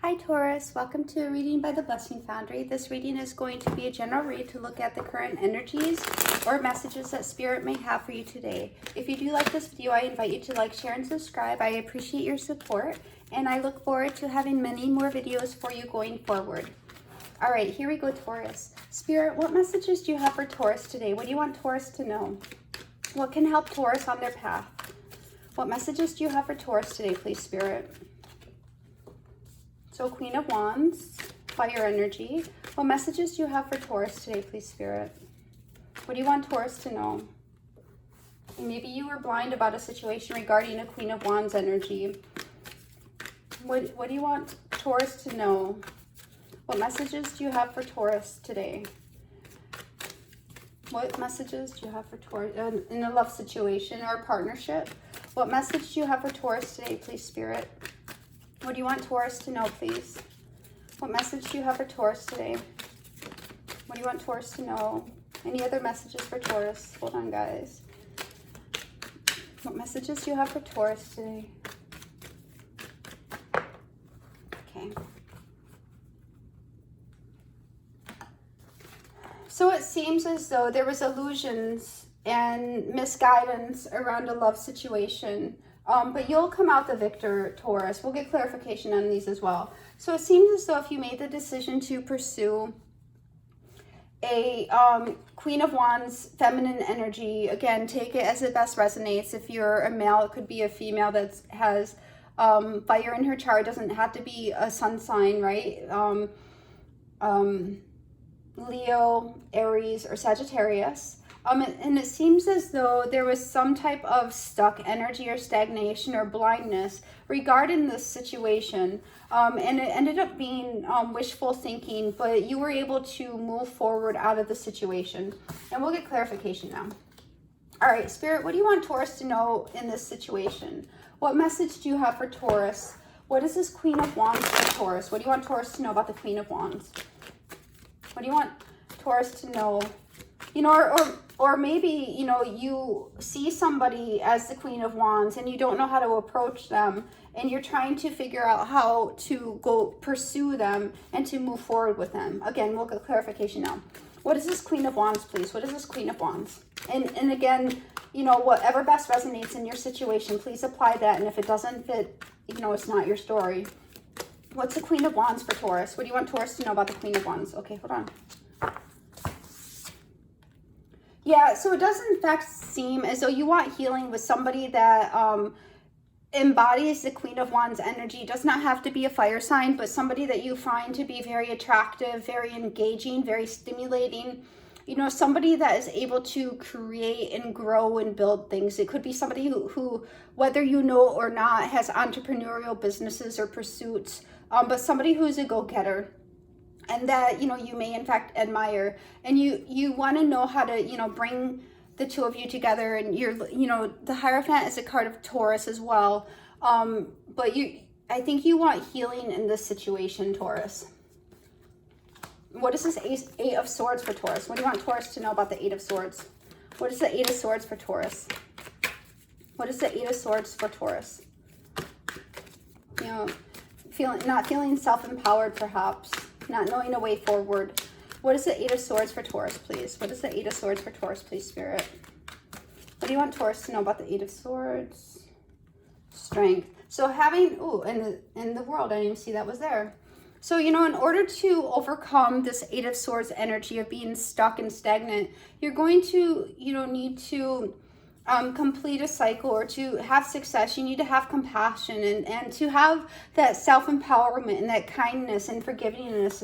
Hi Taurus, welcome to a reading by the Blessings Foundry. This reading is going to be a general read to look at the current energies or messages that Spirit may have for you today. If you do like this video, I invite you to like, share, and subscribe. I appreciate your support, and I look forward to having many more videos for you going forward. All right, here we go, Taurus. Spirit, what messages do you have for Taurus today? What do you want Taurus to know? What can help Taurus on their path? What messages do you have for Taurus today, please, Spirit? So Queen of Wands, fire energy. What messages do you have for Taurus today, please, Spirit? What do you want Taurus to know? And maybe you were blind about a situation regarding a Queen of Wands energy. What do you want Taurus to know? What messages do you have for Taurus today? What messages do you have for Taurus in a love situation or partnership? What message do you have for Taurus today, please, Spirit? What do you want Taurus to know, please? What message do you have for Taurus today? What do you want Taurus to know? Any other messages for Taurus? Hold on, guys. What messages do you have for Taurus today? Okay. So it seems as though there was illusions and misguidance around a love situation. But you'll come out the victor, Taurus. We'll get clarification on these as well. So it seems as though if you made the decision to pursue a Queen of Wands feminine energy, again, take it as it best resonates. If you're a male, it could be a female that has fire in her chart. It doesn't have to be a sun sign, right? Leo, Aries, or Sagittarius. And it seems as though there was some type of stuck energy or stagnation or blindness regarding this situation. And it ended up being wishful thinking, but you were able to move forward out of the situation. And we'll get clarification now. All right, Spirit, what do you want Taurus to know in this situation? What message do you have for Taurus? What is this Queen of Wands for Taurus? What do you want Taurus to know about the Queen of Wands? What do you want Taurus to know? You know, or maybe, you know, you see somebody as the Queen of Wands and you don't know how to approach them, and you're trying to figure out how to go pursue them and to move forward with them. Again, we'll get clarification now. What is this Queen of Wands, please? What is this Queen of Wands? And again, you know, whatever best resonates in your situation, please apply that. And if it doesn't fit, you know, it's not your story. What's the Queen of Wands for Taurus? What do you want Taurus to know about the Queen of Wands? Okay, hold on. Yeah, so it does in fact seem as though you want healing with somebody that embodies the Queen of Wands energy. It does not have to be a fire sign, but somebody that you find to be very attractive, very engaging, very stimulating. You know, somebody that is able to create and grow and build things. It could be somebody who whether you know or not, has entrepreneurial businesses or pursuits, but somebody who's a go-getter. And that, you know, you may in fact admire, and you want to know how to, you know, bring the two of you together. And you're, you know, the Hierophant is a card of Taurus as well. But I think you want healing in this situation, Taurus. What is this Eight of Swords for Taurus? What do you want Taurus to know about the Eight of Swords? What is the Eight of Swords for Taurus? What is the Eight of Swords for Taurus? You know, not feeling self-empowered, perhaps. Not knowing a way forward. What is the Eight of Swords for Taurus, please? What is the Eight of Swords for Taurus, please, Spirit? What do you want Taurus to know about the Eight of Swords? Strength. So having, in the world, I didn't even see that was there. So, you know, in order to overcome this Eight of Swords energy of being stuck and stagnant, you're going to, you know, need to complete a cycle, or to have success. You need to have compassion and to have that self-empowerment and that kindness and forgiveness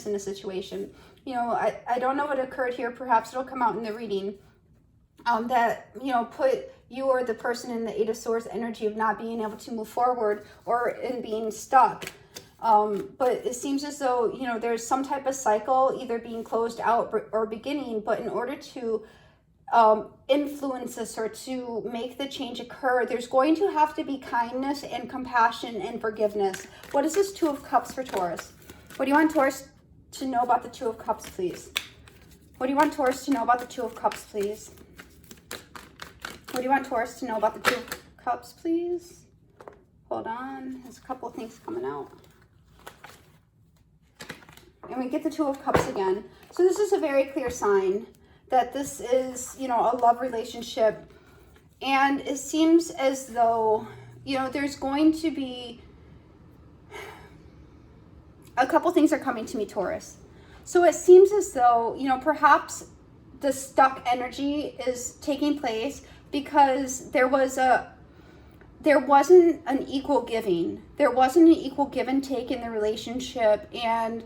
in a situation. You know, I don't know what occurred here. Perhaps it'll come out in the reading. That, you know, put you or the person in the Eight of Swords energy of not being able to move forward or in being stuck. But it seems as though, you know, there's some type of cycle either being closed out or beginning, but in order to influence this or to make the change occur, there's going to have to be kindness and compassion and forgiveness. What is this Two of Cups for Taurus? What do you want Taurus to know about the Two of Cups, please? What do you want Taurus to know about the Two of Cups, please? What do you want Taurus to know about the Two of Cups, please? Hold on. There's a couple of things coming out. and we get the Two of Cups again. So this is a very clear sign that this is, you know, a love relationship. And it seems as though, you know, there's going to be a couple things are coming to me, Taurus. So it seems as though, you know, perhaps the stuck energy is taking place because there wasn't an equal giving. There wasn't an equal give and take in the relationship. And,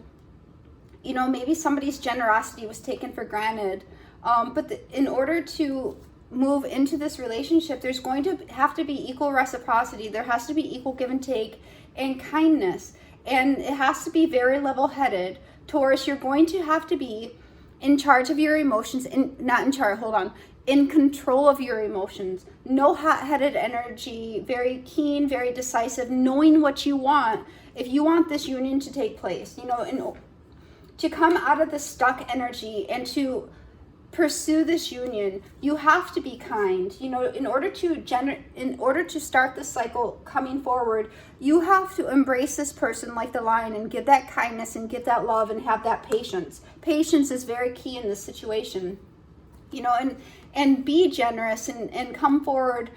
you know, maybe somebody's generosity was taken for granted. But in order to move into this relationship, there's going to have to be equal reciprocity. There has to be equal give and take and kindness. And it has to be very level-headed. Taurus, you're going to have to be in charge of your emotions, in control of your emotions. No hot-headed energy, very keen, very decisive, knowing what you want. If you want this union to take place, you know, to come out of the stuck energy and to pursue this union, you have to be kind. You know, in order to start the cycle coming forward, you have to embrace this person like the lion and give that kindness and give that love and have that patience. Patience is very key in this situation, you know, and be generous and come forward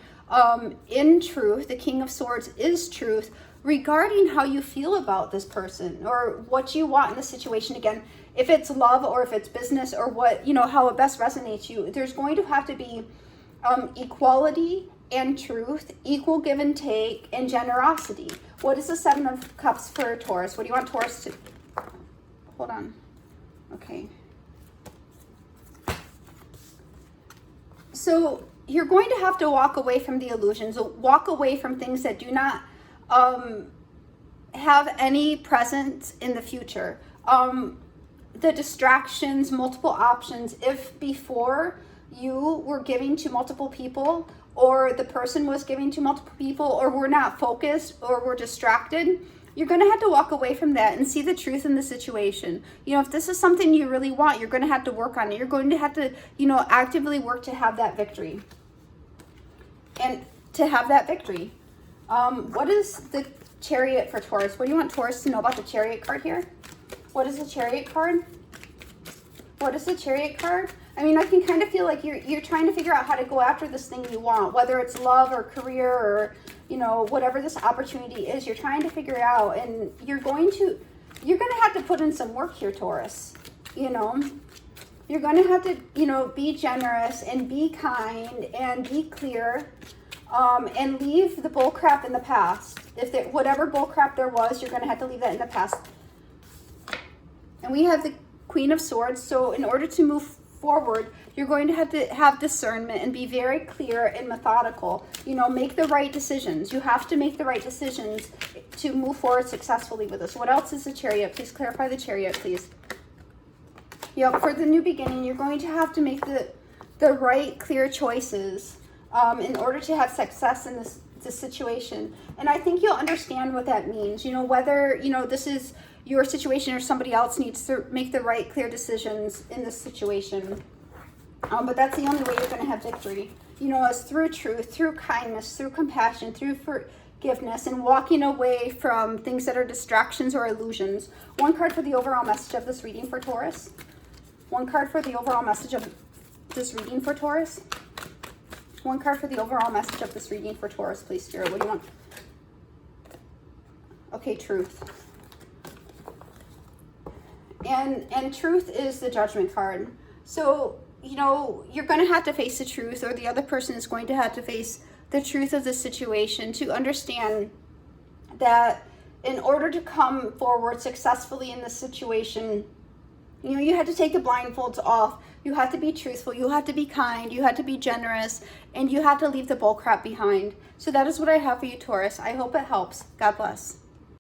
in truth. The King of Swords is truth regarding how you feel about this person or what you want in the situation. Again, if it's love or if it's business or what, you know, how it best resonates you, there's going to have to be equality and truth, equal give and take, and generosity. What is the Seven of Cups for Taurus? What do you want Taurus to... Hold on. Okay. So you're going to have to walk away from the illusions, walk away from things that do not have any presence in the future. The distractions, multiple options. If before you were giving to multiple people, or the person was giving to multiple people, or we're not focused, or we're distracted, you're going to have to walk away from that and see the truth in the situation. You know, if this is something you really want, you're going to have to work on it. You're going to have to, you know, actively work to have that victory. And to have that victory. What is the Chariot for Taurus? What do you want Taurus to know about the Chariot card here? What is the Chariot card? What is the Chariot card? I mean, I can kind of feel like you're trying to figure out how to go after this thing you want, whether it's love or career or, you know, whatever this opportunity is. You're trying to figure it out, and you're going to have to put in some work here, Taurus. You know, you're going to have to, you know, be generous and be kind and be clear, and leave the bull crap in the past. Whatever bull crap there was, you're going to have to leave that in the past. And we have the Queen of Swords. So in order to move forward, you're going to have discernment and be very clear and methodical. You know, make the right decisions. You have to make the right decisions to move forward successfully with this. What else is the Chariot? Please clarify the Chariot, please. Yep, for the new beginning, you're going to have to make the right, clear choices in order to have success in this situation. And I think you'll understand what that means. You know, whether, you know, this is your situation or somebody else needs to make the right, clear decisions in this situation. But that's the only way you're going to have victory. You know, is through truth, through kindness, through compassion, through forgiveness, and walking away from things that are distractions or illusions. One card for the overall message of this reading for Taurus. One card for the overall message of this reading for Taurus. One card for the overall message of this reading for Taurus, please, Spirit. What do you want? Okay, truth. And truth is the Judgment card. So, you know, you're going to have to face the truth, or the other person is going to have to face the truth of the situation to understand that in order to come forward successfully in this situation, you know, you had to take the blindfolds off. You have to be truthful. You have to be kind. You have to be generous. And you have to leave the bullcrap behind. So that is what I have for you, Taurus. I hope it helps. God bless.